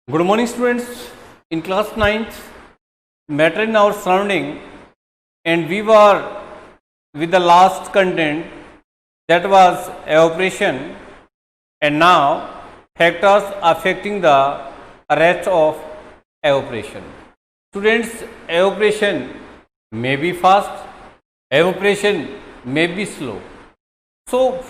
Good morning, students. In class 9th, matter in our surrounding, and we were with the last content that was evaporation, and now factors affecting the rate of evaporation. Students, evaporation may be fast, evaporation may be slow. So,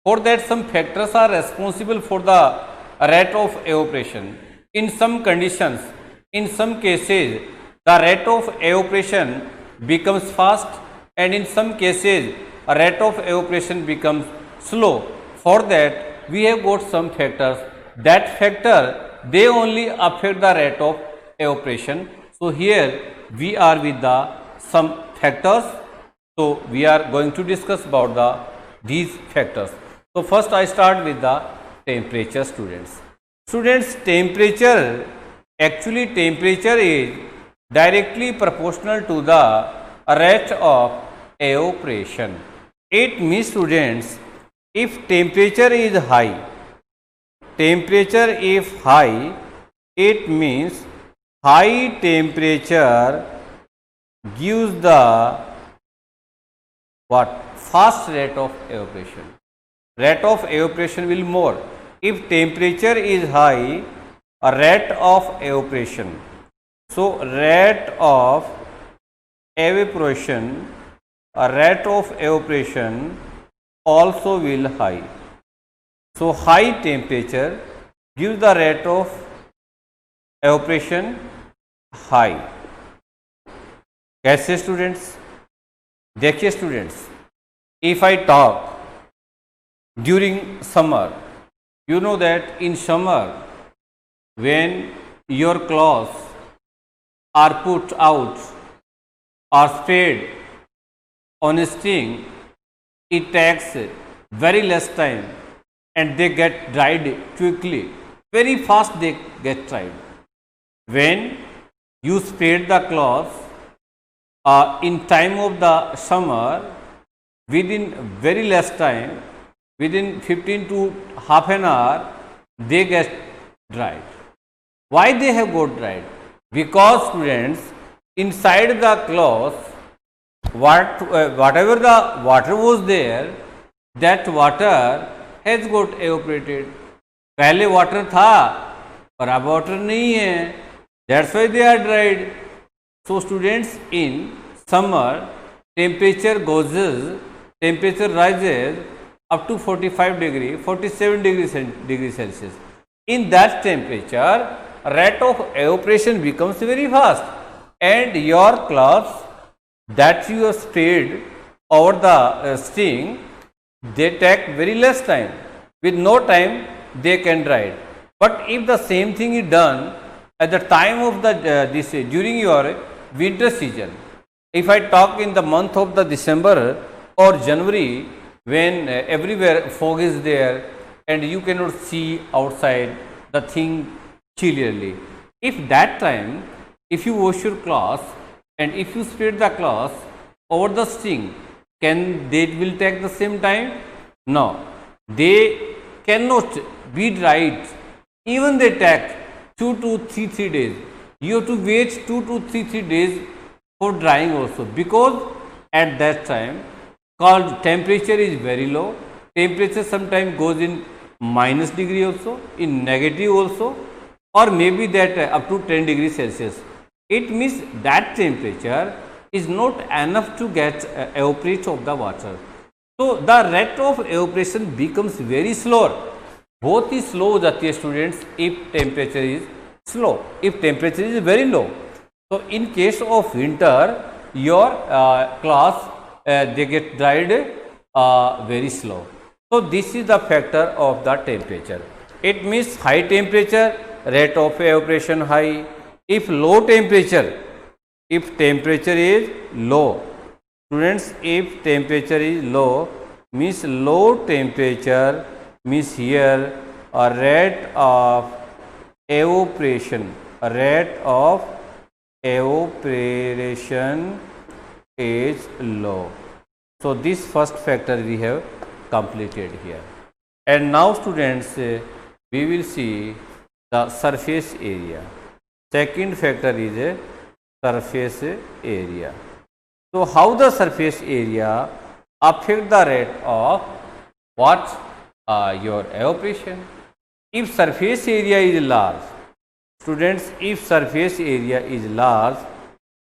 for that, some factors are responsible for the rate of evaporation. In some conditions, in some cases, the rate of evaporation becomes fast, and in some cases, a rate of evaporation becomes slow. For that, we have got some factors. That factor, they only affect the rate of evaporation. So, here we are with the some factors. So, we are going to discuss about these factors. So, first I start with the temperature, students. Students, temperature, actually temperature is directly proportional to the rate of evaporation. It means, students, if temperature is high, temperature if high, it means high temperature gives the what? Fast rate of evaporation. Rate of evaporation will more. If temperature is high, a rate of evaporation. So, rate of evaporation, a rate of evaporation also will high. So, high temperature gives the rate of evaporation high. कैसे students? देखिए students, if I talk during summer, you know that in summer when your clothes are put out or spread on a string, it takes very less time and they get dried quickly. Very fast they get dried. When you spread the cloths in time of the summer, within very less time, within 15 to half an hour, they get dried. Why they have got dried? Because students, inside the cloth, whatever the water was there, that water has got evaporated. पहले water था, पर अब water नहीं है. That's why they are dried. So students, in summer, temperature rises up to 45 degree, 47 degree Celsius. In that temperature, rate of evaporation becomes very fast, and your cloths that you have spread over the string, they take very less time. With no time, they can dry. But if the same thing is done at the time of the during your winter season, if I talk in the month of the December or January, when everywhere fog is there and you cannot see outside the thing clearly, if that time, if you wash your cloth and if you spread the cloth over the string, can they will take the same time? No, they cannot be dried. Even they take 2 to 3 days. You have to wait 2 to 3 days for drying also, because at that time called temperature is very low. Temperature sometimes goes in minus degree also, in negative also, or maybe that up to 10 degrees Celsius. It means that temperature is not enough to get evaporate of the water. So the rate of evaporation becomes very slow. बहुत ही slow हो जाती है students if temperature is slow, if temperature is very low. So in case of winter, your cloths they get dried very slow. So this is the factor of the temperature. It means high temperature, rate of evaporation high. If low temperature, if temperature is low, students, if temperature is low, means low temperature means here a rate of evaporation, a rate of evaporation is low. So this first factor we have completed here. And now students, we will see the surface area. Second factor is a surface area. So how the surface area affect the rate of what? Your evaporation. If surface area is large, students, if surface area is large,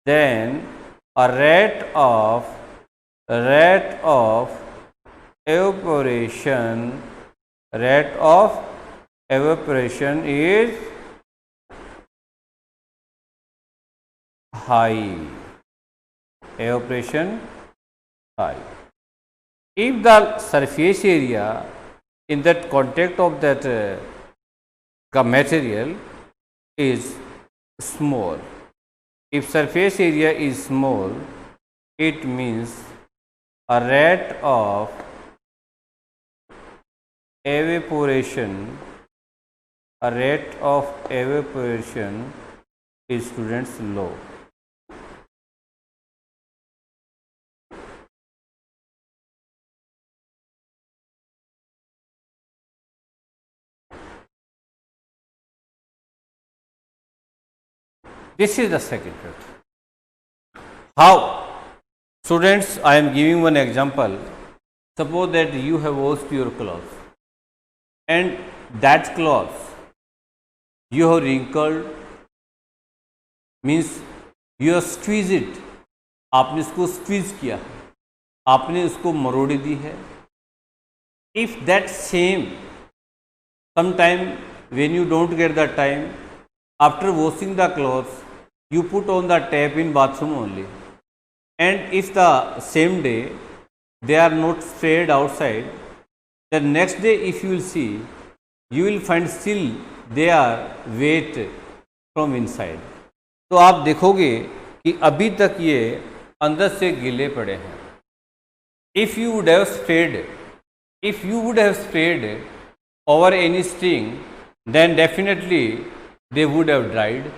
then a rate of evaporation is high. Evaporation high. If the surface area in that contact of that material is small, if surface area is small, it means a rate of evaporation is, students, low. This is the second factor. How? Students, I am giving one example. Suppose that you have washed your clothes and that clothes you have wrinkled, means you have squeezed it. आपने इसको squeeze किया, आपने इसको मरोड़ी दी है. If that same, sometime when you don't get the time, after washing the clothes, you put on the tap in bathroom only, and if the same day they are not sprayed outside, the next day if you will see, you will find still they are wet from inside. तो आप देखोगे कि अभी तक ये अंदर से गीले पड़े हैं. If you would have sprayed over any string, then definitely they would have dried.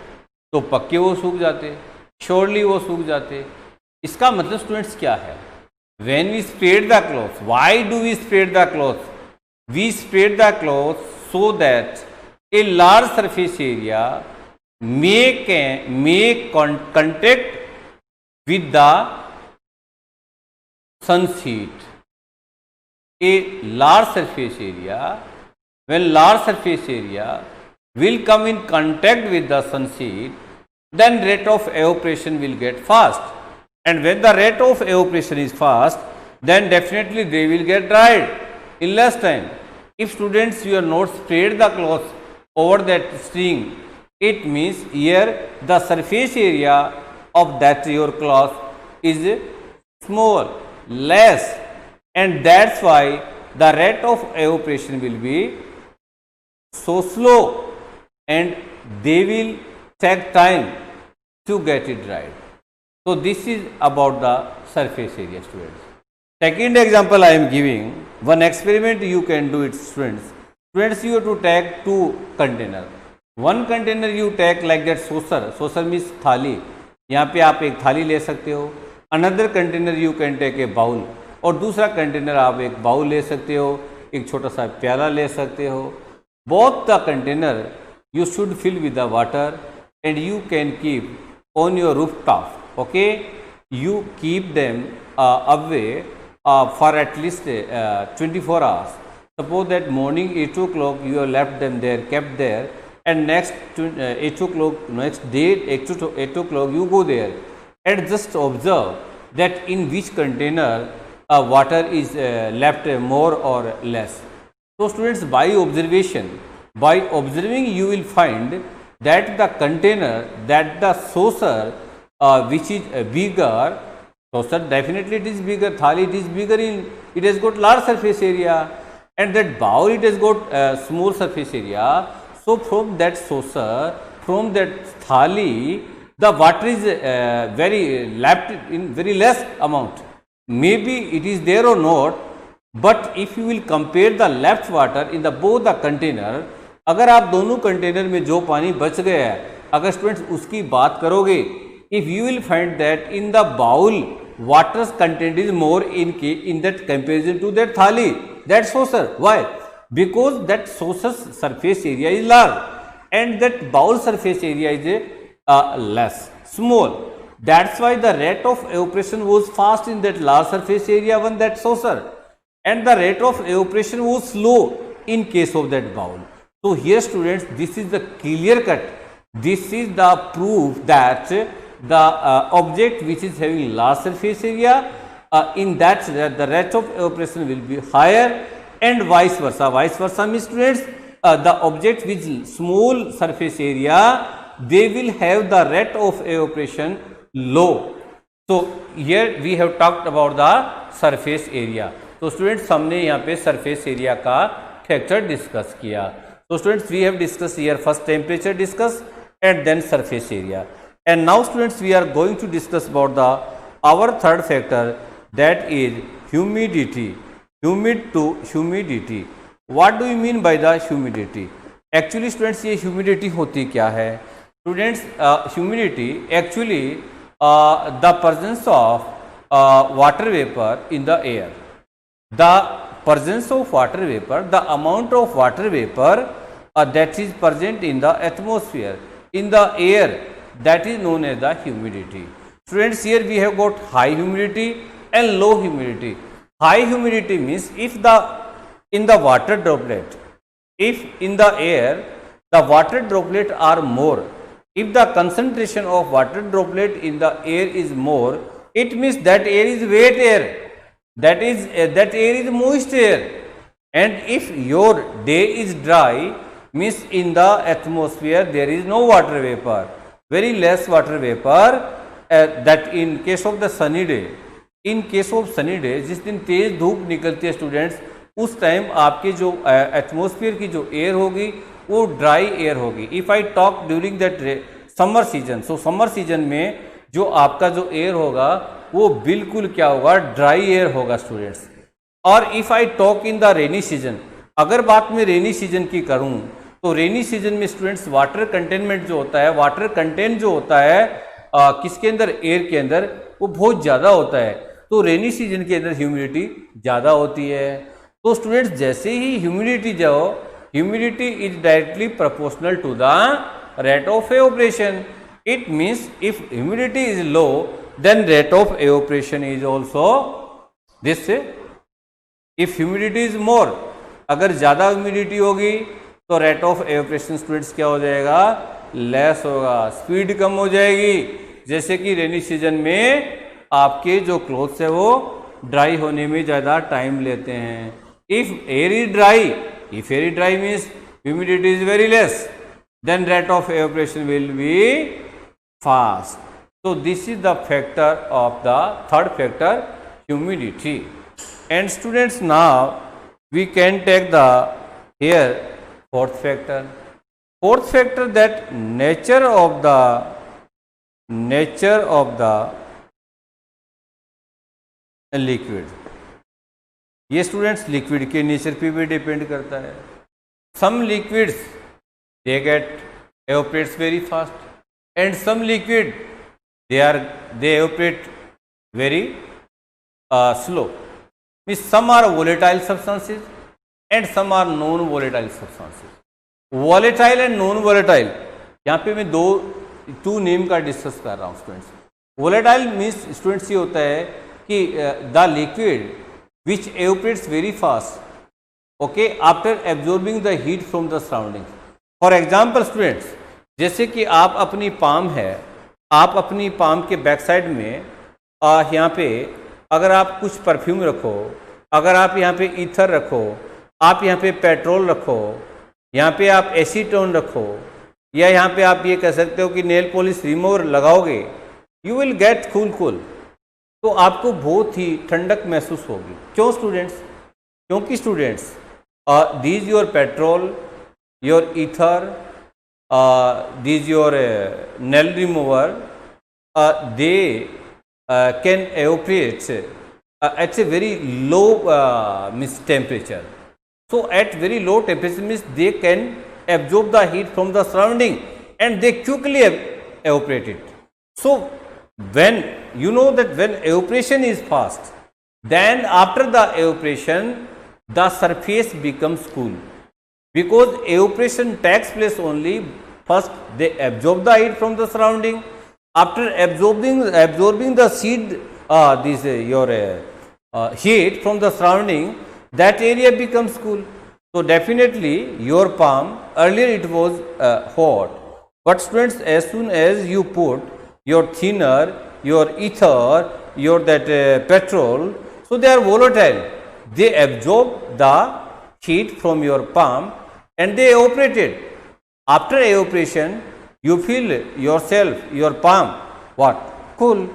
तो पक्के वो सूख जाते, श्योरली वो सूख जाते. इसका मतलब स्टूडेंट्स क्या है? When we sprayed the clothes, why do we spray the clothes? We sprayed the clothes so that a large surface area may contact with the sun's heat. A large surface area, when large surface area will come in contact with the sun's heat, then rate of evaporation will get fast. And when the rate of evaporation is fast, then definitely they will get dried in less time. If students, you have not sprayed the cloth over that string, it means here the surface area of that your cloth is small, less, and that's why the rate of evaporation will be so slow and they will take time to get it dried. So this is about the surface area, students. Second example I am giving, one experiment you can do it, students. Students, you have to take two container. One container you take like that saucer. Saucer means थाली. यहाँ पे आप एक थाली ले सकते हो. Another container you can take a bowl. और दूसरा कंटेनर आप एक बाउल ले सकते हो, एक छोटा सा प्याला ले सकते हो. Both the container you should fill with the water and you can keep on your rooftop. Okay, you keep them away for at least 24 hours. Suppose that morning 8 o'clock you have left them there, kept there, and next 8 o'clock, next day 8 o'clock you go there and just observe that in which container water is left more or less. So students, by observing you will find that the container, that the saucer which is bigger, saucer definitely it is bigger, thali it is bigger, it has got large surface area, and that bowl it has got small surface area. So from that saucer, from that thali, the water is very left in very less amount. Maybe it is there or not, but if you will compare the left water in the both the container, अगर आप दोनों container में जो पानी बच गया है, अगर स्टूडेंट्स उसकी बात करोगे, if you will find that in the bowl water's content is more in that comparison to that thali, that saucer. Why? Because that saucer's surface area is large and that bowl surface area is less, small. That's why the rate of evaporation was fast in that large surface area when that saucer, and the rate of evaporation was slow in case of that bowl. So here students, this is the clear cut. This is the proof that the object which is having large surface area, in that the rate of evaporation will be higher, and vice versa. Vice versa means students, the object with small surface area, they will have the rate of evaporation low. So here we have talked about the surface area. तो students हमने यहाँ पे surface area का factor discuss किया. So students, we have discussed here first temperature discuss and then surface area. And now students, we are going to discuss about the our third factor, that is humidity. Humid to humidity. What do you mean by the humidity? Actually students, ये humidity होती क्या है? Students, humidity actually the presence of water vapor in the air. The presence of water vapor, the amount of water vapor that is present in the atmosphere, in the air, that is known as the humidity. Students, here we have got high humidity and low humidity. High humidity means if in the water droplet, if in the air the water droplet are more, if the concentration of water droplet in the air is more, it means that air is wet air. That air is moist air. And if your day is dry, means in the atmosphere there is no water vapor, very less water vapor. That in case of the sunny day, in case of sunny day, जिस दिन तेज धूप निकलती है students, उस time आपके जो atmosphere की जो एयर होगी वो ड्राई एयर होगी. If I talk during that summer season, so summer season में जो आपका जो एयर होगा वो बिल्कुल क्या होगा, ड्राई एयर होगा स्टूडेंट्स. और if I talk in the rainy season, अगर बात मैं रेनी सीजन की करूं तो रेनी सीजन में स्टूडेंट्स वाटर कंटेनमेंट जो होता है, वाटर कंटेंट जो होता है किसके अंदर, एयर के अंदर, वो बहुत ज़्यादा होता है. तो रेनी सीजन के अंदर ह्यूमिडिटी ज़्यादा होती है. तो स्टूडेंट्स, जैसे ही ह्यूमिडिटी जाओ, humidity is directly proportional to the rate of evaporation. It means if humidity is low, then rate of evaporation is also this. If humidity is more, अगर ज़्यादा ह्यूमिडिटी होगी तो रेट ऑफ एवोपरेशन स्टूडेंट्स क्या हो जाएगा, less होगा, speed कम हो जाएगी. जैसे कि रेनी सीजन में आपके जो क्लोथ्स है वो ड्राई होने में ज़्यादा टाइम लेते हैं. If air is dry means humidity is very less, then rate of evaporation will be fast. So this is the factor of the third factor, humidity. And students, now we can take the here fourth factor. Fourth factor, that nature of the liquid. ये students liquid के nature पे भी depend करता है. Some liquids they evaporates very fast, and some liquid they evaporate very slow. Means some are volatile substances and some are non-volatile substances. Volatile and non-volatile, यहाँ पे मैं to name का discuss कर रहा हूँ स्टूडेंट्स. Volatile means स्टूडेंट्स ये होता है कि the liquid which evaporates very fast, okay, after absorbing the heat from the surroundings. For example students, जैसे कि आप अपनी पाम है, आप अपनी पाम के बैक साइड में यहाँ पे अगर आप कुछ परफ्यूम रखो, अगर आप यहाँ पे ईथर रखो, आप यहाँ पे पेट्रोल रखो, यहाँ पे आप एसीटोन रखो, या यहाँ पे आप ये कह सकते हो कि नेल पॉलिश रिमूवर लगाओगे, यू विल गेट कूल. तो आपको बहुत ही ठंडक महसूस होगी. क्यों स्टूडेंट्स? क्योंकि students these your petrol, your ether, these your nail remover, they can evaporate at a very low temperature. So at very low temperature means they can absorb the heat from the surrounding and they quickly evaporate it. So when you know that when evaporation is fast, then after the evaporation the surface becomes cool. because evaporation takes place only first they absorb the heat from the surrounding. After absorbing the heat from the surrounding, that area becomes cool. So definitely your palm, earlier it was hot, but students, as soon as you put your thinner, your ether, your petrol, so they are volatile, they absorb the heat from your palm and they evaporate it. After evaporation, you feel yourself, your palm, what? Cool.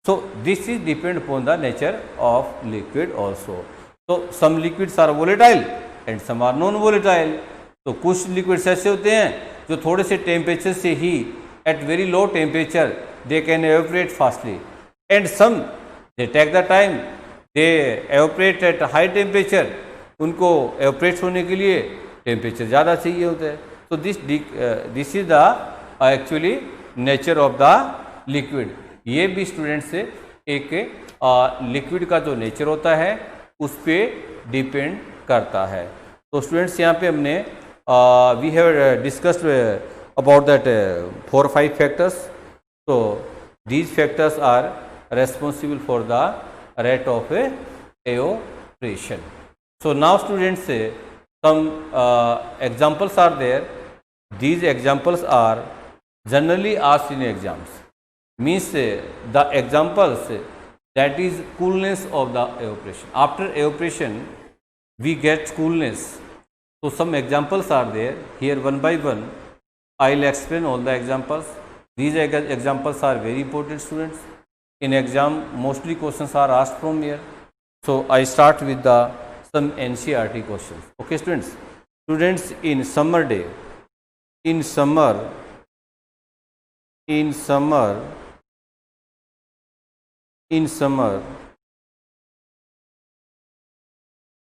So this is depend upon the nature of liquid also. So some liquids are volatile and some are non volatile. तो कुछ liquids ऐसे होते हैं जो थोड़े से temperature से ही at very low temperature they can evaporate fastly, and some they take the time, they evaporate at high temperature, उनको एवोपरेट होने के लिए टेम्परेचर ज़्यादा चाहिए होता है. तो this is the actually nature of the liquid. ये भी स्टूडेंट से एक लिक्विड का जो नेचर होता है उस पर डिपेंड करता है. तो स्टूडेंट्स यहाँ पे हमने we have discussed about that 4 or 5 factors. तो these factors are responsible for the rate of evaporation. So now students, some examples are there. These examples are generally asked in exams. Means the examples, that is coolness of the evaporation. After evaporation we get coolness. So some examples are there here. One by one I will explain all the examples. These examples are very important, students. In exam mostly questions are asked from here. So I start with the some NCERT questions. Okay students. Students, in summer day, in summer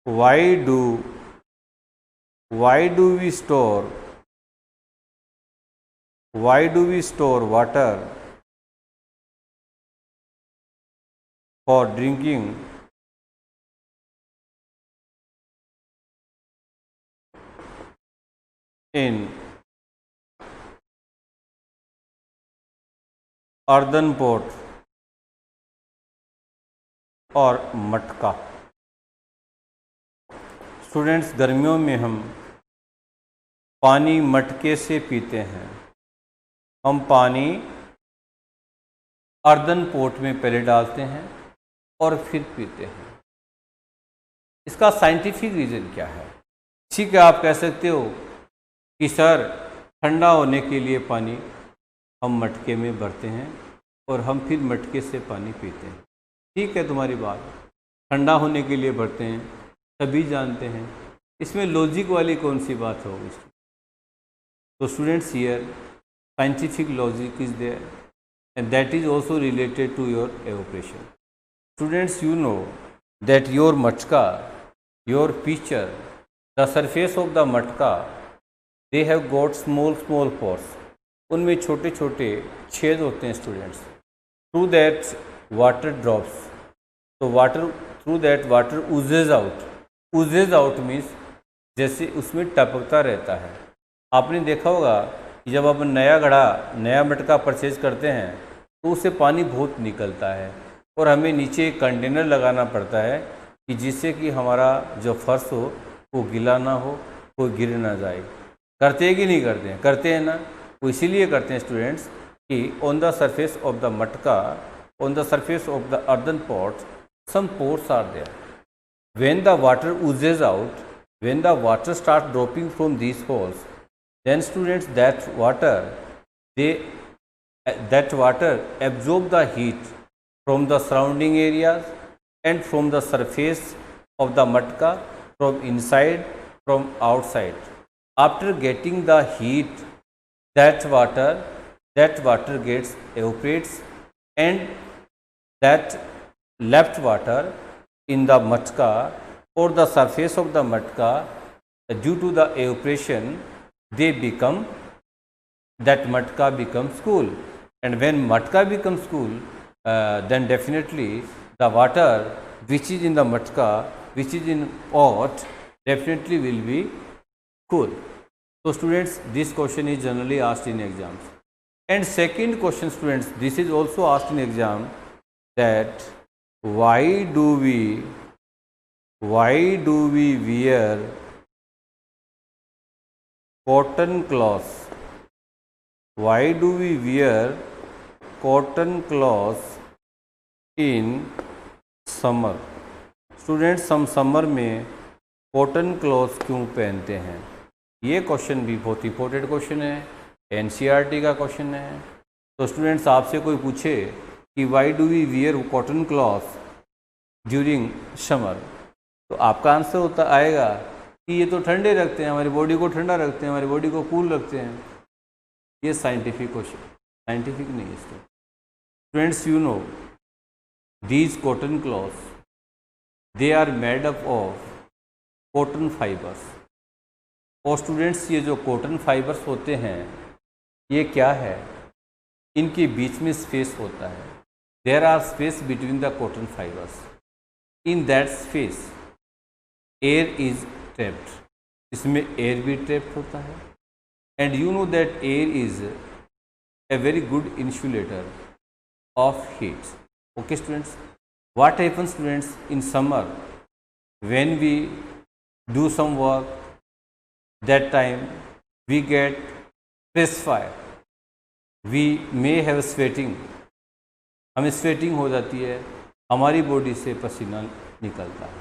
why do we store water for drinking in earthen pot और मटका? Students, गर्मियों में हम पानी मटके से पीते हैं. हम पानी अर्दन पोट में पहले डालते हैं और फिर पीते हैं. इसका साइंटिफिक रीज़न क्या है? ठीक है, आप कह सकते हो कि सर ठंडा होने के लिए पानी हम मटके में भरते हैं और हम फिर मटके से पानी पीते हैं. ठीक है, तुम्हारी बात, ठंडा होने के लिए भरते हैं, सभी जानते हैं. इसमें लॉजिक वाली कौन सी बात होगी? तो students, here scientific logic is there and that is also related to your evaporation. Students, you know that your matka, your pitcher, the surface of the matka, they have got small pores. उनमें छोटे छोटे छेद होते हैं students. Through that water drops, तो through that water oozes out means जैसे उसमें टपकता रहता है. आपने देखा होगा कि जब आप नया मटका परचेज करते हैं तो उससे पानी बहुत निकलता है और हमें नीचे एक कंटेनर लगाना पड़ता है कि जिससे कि हमारा जो फर्श हो वो गीला ना हो, वो गिर ना जाए. करते हैं कि नहीं करते हैं? करते हैं ना. वो इसीलिए करते हैं स्टूडेंट्स कि on the surface of the मटका, on the surface of the earthen pot, some pores are there. When the water oozes out, when the water starts dropping from these holes, then students, that water absorb the heat from the surrounding areas and from the surface of the matka, from inside, from outside. After getting the heat, that water gets evaporates, and that left water in the matka or the surface of the matka, due to the evaporation, that matka becomes cool. And when matka becomes cool, then definitely the water which is in the matka, which is in pot, definitely will be cool. So students, this question is generally asked in exams. And second question students, this is also asked in exam, that why do we wear cotton cloths? Why do we wear cotton cloths in summer? Students, हम summer में cotton clothes क्यों पहनते हैं? ये question भी बहुत important question है, NCERT का क्वेश्चन है। तो स्टूडेंट्स, आपसे कोई पूछे कि why do we wear cotton clothes during summer, तो आपका आंसर होता आएगा कि ये तो ठंडे रखते हैं, हमारी बॉडी को ठंडा रखते हैं, हमारी बॉडी को कूल रखते हैं। ये साइंटिफिक क्वेश्चन, साइंटिफिक नहीं है students. You know these cotton clothes, they are made up of cotton fibres. और स्टूडेंट्स, ये जो कॉटन फाइबर्स होते हैं, ये क्या है? इनके बीच में स्पेस होता है। There are space between the cotton fibres. In that space air is trapped. इसमें एयर भी ट्रैप्ड होता है। And you know that air is a very good insulator of heat. Okay students, what happens students in summer when we do some work, that time we get fresh fire, we may have sweating, हमें sweating हो जाती है, हमारी body से पसीना निकलता है।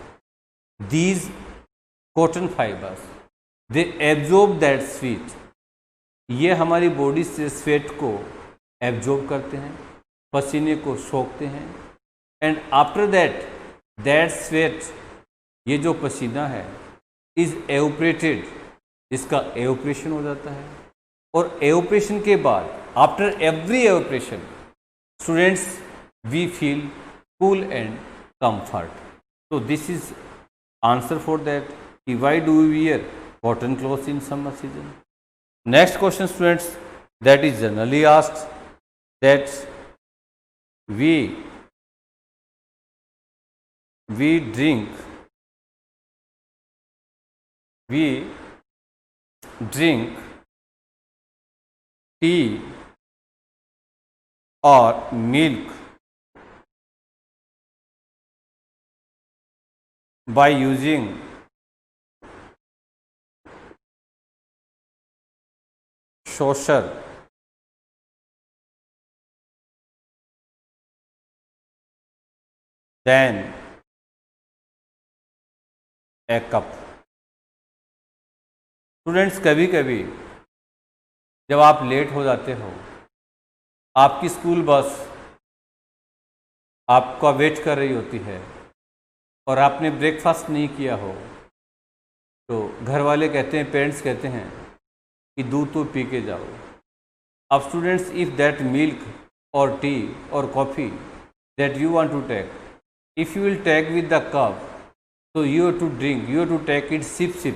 These cotton fibers, they absorb that sweat, ये हमारी बॉडी से स्वेट को एब्जॉर्ब करते हैं, पसीने को सोखते हैं। एंड आफ्टर दैट स्वेट, ये जो पसीना है, इज एवोपरेटेड, इसका एवोपरेशन हो जाता है। और एवोपरेशन के बाद, after every evaporation students, we feel cool and comfort. तो this is answer for that कि why do we wear cotton clothes in summer season. Next question students, that is generally asked, that we drink tea or milk by using saucer, then a cup. Students, कभी कभी जब आप late हो जाते हो, आपकी school bus आपका wait कर रही होती है और आपने ब्रेकफास्ट नहीं किया हो, तो घर वाले कहते हैं, पेरेंट्स कहते हैं कि दूध तो पी के जाओ। अब स्टूडेंट्स, इफ़ दैट मिल्क और टी और coffee that you want to take, if you will take with the cup, तो you have to drink, you have to take it sip sip,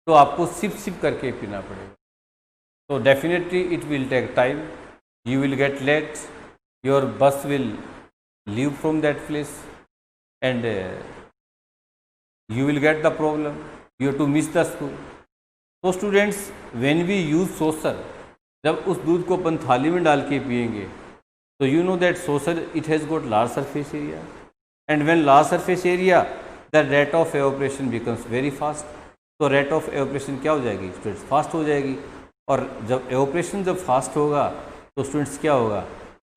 तो आपको सिप सिप करके पीना पड़ेगा। तो definitely it will take time, you will get late, your bus will leave from that place and you will get the problem, you have to miss the school. तो students, when we use सोसर, जब उस दूध को अपन थाली में डाल के पिएंगे, तो you know that saucer it has got large surface area, and when large surface area, the rate of evaporation becomes very fast. तो रेट ऑफ एवोपरेशन क्या हो जाएगी स्टूडेंट्स? फास्ट हो जाएगी। और जब एवोपरेशन जब फास्ट होगा, तो स्टूडेंट्स क्या होगा,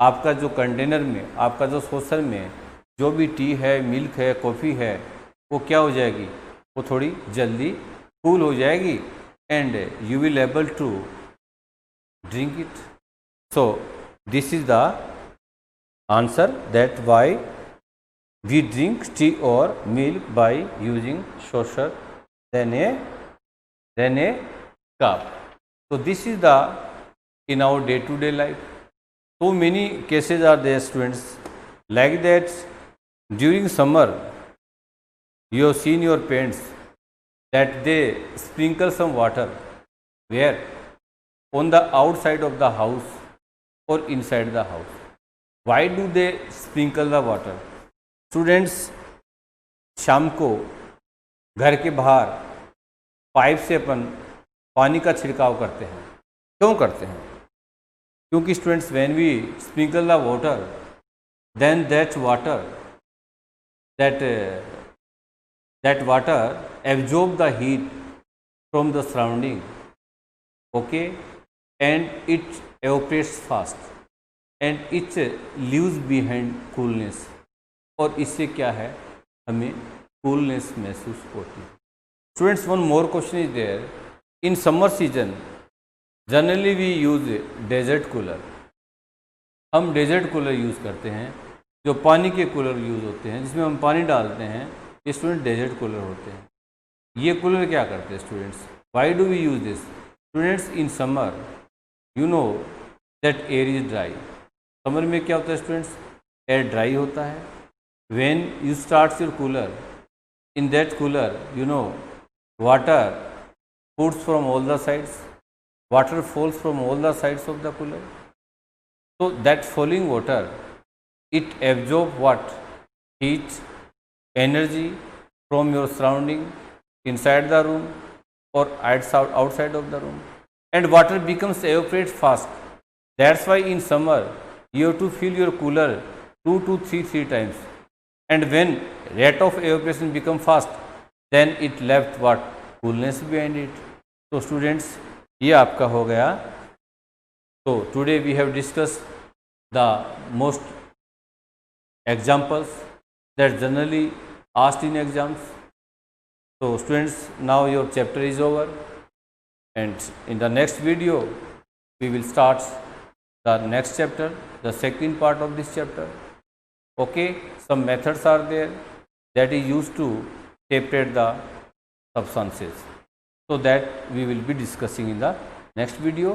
आपका जो कंटेनर में, आपका जो सोसर में जो भी टी है, मिल्क है, कॉफ़ी है, वो क्या हो जाएगी, वो थोड़ी जल्दी कूल हो जाएगी, and you will able to drink it. So this is the answer, that why we drink tea or milk by using saucer than a cup. So this is the in our day-to-day life. So many cases are there students, like that during summer you have seen your parents that they sprinkle some water, where? On the outside of the house or inside the house. Why do they sprinkle the water? Students, शाम को घर के बाहर pipe से अपन पानी का छिड़काव करते हैं। क्यों करते हैं? क्योंकि students when we sprinkle the water then that water absorb the heat from the surrounding, okay, and it evaporates fast and it leaves behind coolness, और इससे क्या है, हमें coolness महसूस होती है। Students, one more question is there. In summer season generally we use desert cooler. हम desert cooler use करते हैं, जो पानी के कूलर यूज़ होते हैं जिसमें हम पानी डालते हैं, ये स्टूडेंट डेजर्ट कूलर होते हैं। ये कूलर क्या करते हैं students? Why do we use this? Students, in summer you know that air is dry. Summer में क्या होता है स्टूडेंट्स? एयर ड्राई होता है। When you start your cooler, in that cooler you know water puts from all the sides, water falls from all the sides of the cooler. So that falling water, it absorbs what? Heat, energy from your surrounding, inside the room or outside of the room, and water becomes evaporate fast. That's why in summer you have to fill your cooler 2 to 3 times, and when rate of evaporation become fast, then it left what? Coolness behind it. So students, ये आपका हो गया। तो today we have discuss the most examples that generally asked in exams. So students, now your chapter is over, and in the next video we will start the next chapter, the second part of this chapter. Okay, some methods are there that is used to separate the substances. So that we will be discussing in the next video.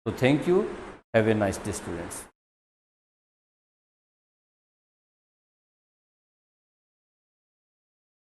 So thank you. Have a nice day, students.